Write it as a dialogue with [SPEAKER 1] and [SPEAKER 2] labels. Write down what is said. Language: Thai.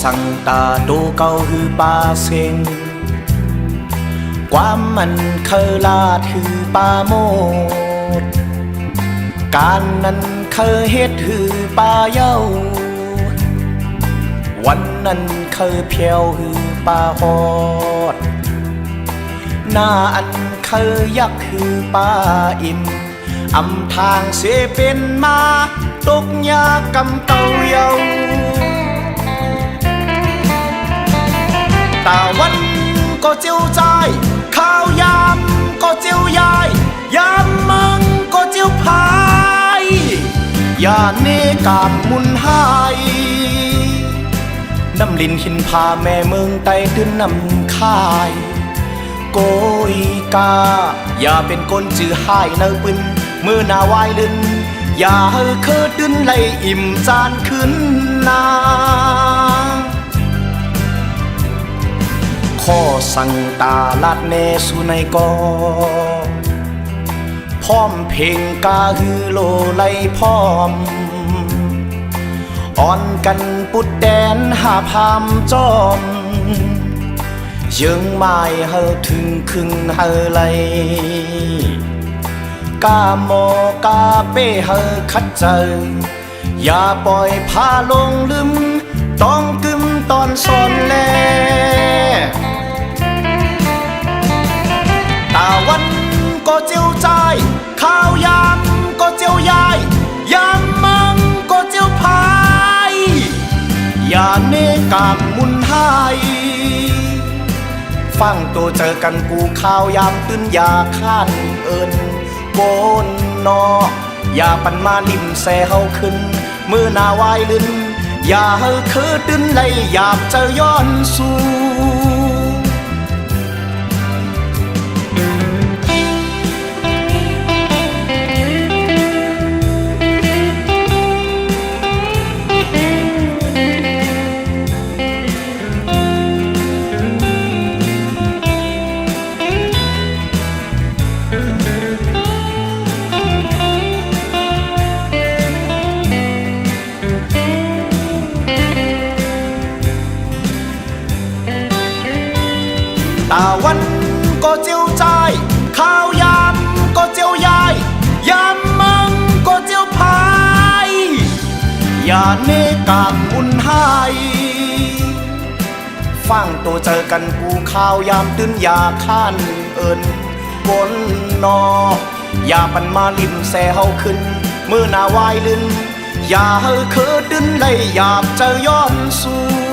[SPEAKER 1] สั่งตาดูเก่าฮือปาเซ็งความมันเคยลาดฮือปาโมดการนั้นเคยเฮ็ดฮือปาเย้าวันนั้นเคยเพียวฮือปาฮอดหน้าอันเคยยักฮือปาอิ่มอำทางเสเป็นมาตกยากำเต่าเยาตาวันก็เจียวใจข้าวยามก็เจียวยายยามมังก็เจียวพายอย่าเนกามมุนหายน้ำลินหินพาแม่เมืองไต้ตื้นน้ำคายโกยกาอย่าเป็นคนจื้อหายเนื้อปืนมือหน้าวายลึนอย่าเคยดึนไล่อิ่มจานขึ้นนาข้อสั่งตาลาดเนสุในกอพร้อมเพลงกาฮือโลไลพร้อมอ่อนกันปุดแดนหาพามจอมยังไม่เฮาถึงครึ่งเฮาไลกาโมกาเป้เฮาคัดเจออย่าปล่อยพาลงลืมต้องกึมตอนสอนแลตาวันก็เจียวใจข้าวยามก็เจียวยายยามมังก็เจียวพายอย่าเนกามมุนหายฟังตัวเจอกันกูข้าวยามตื้นอย่าข้านเอินโกนนออย่าปันมาลิ่มแซเฮาขึ้นมือหน้าวายลึนอย่าเฮาคือดึนไล่อยากจะย้อนสู่ตาวันก็เจียวใจข้าวยามก็เจียวยายยามมังก็เจียวพายอย่าเนกามมุนหายฟังตัวเจอกันกูข้าวยามตื้นอย่าข้านเอินบนนออย่าปันมาลิ่มแซเฮาขึ้นมือหน้าวายลึนอย่าเฮาคือดึนไล่อยากจะย้อนสู่